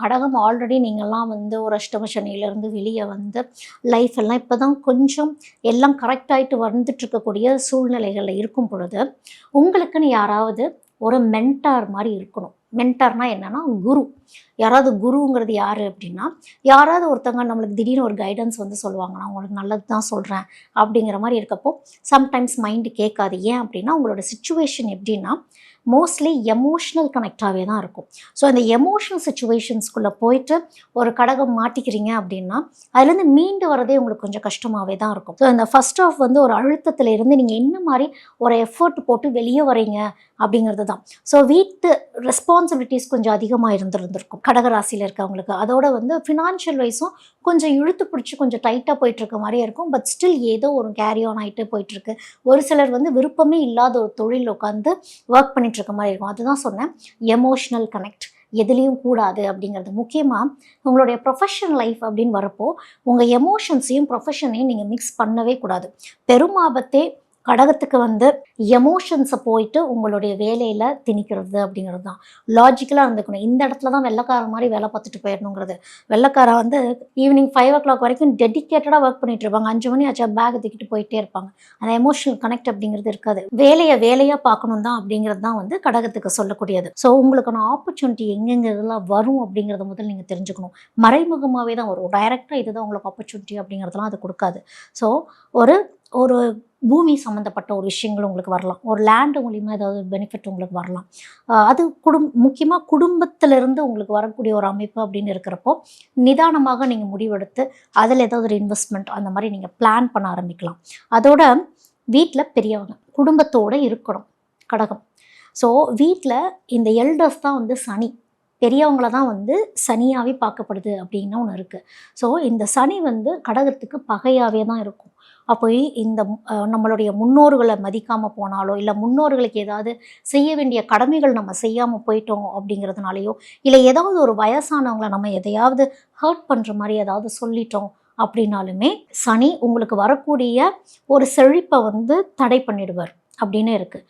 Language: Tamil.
கடகம் ஆல்ரெடி நீங்கள்லாம் வந்து ஒரு அஷ்டம சனியிலேருந்து வெளியே வந்து லைஃப் எல்லாம் இப்போ தான் கொஞ்சம் எல்லாம் கரெக்டாகிட்டு வந்துட்டு இருக்கக்கூடிய சூழ்நிலைகளில் இருக்கும் பொழுது உங்களுக்குன்னு யாராவது ஒரு மென்டார் மாதிரி இருக்கணும். மென்டார்னா என்னன்னா குரு. யாராவது குருங்கிறது யார் அப்படின்னா, யாராவது ஒருத்தவங்க நம்மளுக்கு திடீர்னு ஒரு கைடன்ஸ் வந்து சொல்லுவாங்க, நான் உங்களுக்கு நல்லது தான் சொல்கிறேன் அப்படிங்கிற மாதிரி இருக்கப்போ சம்டைம்ஸ் மைண்டு கேட்காது. ஏன் அப்படின்னா உங்களோட சுச்சுவேஷன் எப்படின்னா மோஸ்ட்லி எமோஷ்னல் கனெக்டாகவே தான் இருக்கும். ஸோ இந்த எமோஷ்னல் சுச்சுவேஷன்ஸ்குள்ளே போயிட்டு ஒரு கடகம் மாட்டிக்கிறீங்க அப்படின்னா அதுலேருந்து மீண்டு வரதே உங்களுக்கு கொஞ்சம் கஷ்டமாகவே தான் இருக்கும். ஸோ இந்த ஃபர்ஸ்ட் ஆஃப் வந்து ஒரு அழுத்தத்தில் இருந்து நீங்கள் என்ன மாதிரி ஒரு எஃபர்ட் போட்டு வெளியே வரீங்க அப்படிங்கிறது தான். ஸோ வீட்டு ரெஸ்பான்சிபிலிட்டிஸ் கொஞ்சம் அதிகமாக இருந்திருக்கும் கடகராசியில் இருக்கவங்களுக்கு. அதோட வந்து ஃபினான்ஷியல் வைஸும் கொஞ்சம் இழுத்து பிடிச்சி கொஞ்சம் டைட்டாக போயிட்டுருக்க மாதிரியே இருக்கும். பட் ஸ்டில் ஏதோ ஒரு கேரி ஆன் ஆகிட்டு போயிட்டுருக்கு. ஒரு சிலர் வந்து விருப்பமே இல்லாத ஒரு தொழில் உட்காந்து ஒர்க் பண்ணிகிட்ருக்க மாதிரி இருக்கும். அதுதான் சொன்னேன், எமோஷ்னல் கனெக்ட் எதுலேயும் கூடாது அப்படிங்கிறது. முக்கியமாக உங்களுடைய ப்ரொஃபஷனல் லைஃப் அப்படின்னு வரப்போ உங்கள் எமோஷன்ஸையும் ப்ரொஃபஷனையும் நீங்கள் மிக்ஸ் பண்ணவே கூடாது. பெருமாபத்தே கடகத்துக்கு வந்து எமோஷன்ஸை போயிட்டு உங்களுடைய வேலையில் திணிக்கிறது அப்படிங்கிறது தான். லாஜிக்கலாக இருந்துக்கணும். இந்த இடத்துல தான் வெள்ளைக்கார மாதிரி வேலை பார்த்துட்டு போயிடணுங்கிறது. வெள்ளைக்காரன் வந்து ஈவினிங் 5 o'clock வரைக்கும் டெடிக்கேட்டடாக ஒர்க் பண்ணிட்டு இருப்பாங்க. 5 மணி ஆச்சா பேக் தூக்கிட்டு போயிட்டே இருப்பாங்க. அந்த எமோஷனல் கனெக்ட் அப்படிங்கிறது இருக்காது. வேலையாக பார்க்கணும் தான் அப்படிங்கிறது தான் வந்து கடகத்துக்கு சொல்லக்கூடியது. ஸோ உங்களுக்கான ஆப்பர்ச்சுனிட்டி எங்கெங்கே இதெல்லாம் வரும் அப்படிங்கிறத முதல்ல நீங்கள் தெரிஞ்சுக்கணும். மறைமுகமாகவே தான் வரும். டைரெக்டாக இதுதான் உங்களுக்கு ஆப்பர்ச்சுனிட்டி அப்படிங்கிறதுலாம் அது கொடுக்காது. ஸோ ஒரு ஒரு பூமி சம்மந்தப்பட்ட ஒரு விஷயங்கள் உங்களுக்கு வரலாம். ஒரு லேண்டு மூலிமா ஏதாவது பெனிஃபிட் உங்களுக்கு வரலாம். அது முக்கியமாக குடும்பத்திலிருந்து உங்களுக்கு வரக்கூடிய ஒரு அமைப்பு அப்படின்னு இருக்கிறப்போ நிதானமாக நீங்கள் முடிவெடுத்து அதில் ஏதாவது ஒரு இன்வெஸ்ட்மெண்ட் அந்த மாதிரி நீங்கள் பிளான் பண்ண ஆரம்பிக்கலாம். அதோட வீட்டில் பெரியவங்க குடும்பத்தோடு இருக்கணும் கடகம். ஸோ வீட்டில் இந்த எல்டர்ஸ் தான் வந்து சனி, பெரியவங்கள தான் வந்து சனியாகவே பார்க்கப்படுது அப்படின்னு ஒன்று இருக்குது. ஸோ இந்த சனி வந்து கடகத்துக்கு பகையாகவே தான் இருக்கும். அப்போ இந்த நம்மளுடைய முன்னோர்களை மதிக்காமல் போனாலோ இல்லை முன்னோர்களுக்கு ஏதாவது செய்ய வேண்டிய கடமைகள் நம்ம செய்யாமல் போயிட்டோம் அப்படிங்கிறதுனாலையோ இல்லை ஏதாவது ஒரு வயசானவங்களை நம்ம எதையாவது ஹர்ட் பண்ணுற மாதிரி ஏதாவது சொல்லிட்டோம் அப்படின்னாலுமே சனி உங்களுக்கு வரக்கூடிய ஒரு செழிப்பை வந்து தடை பண்ணிடுவார் அப்படின்னு இருக்குது.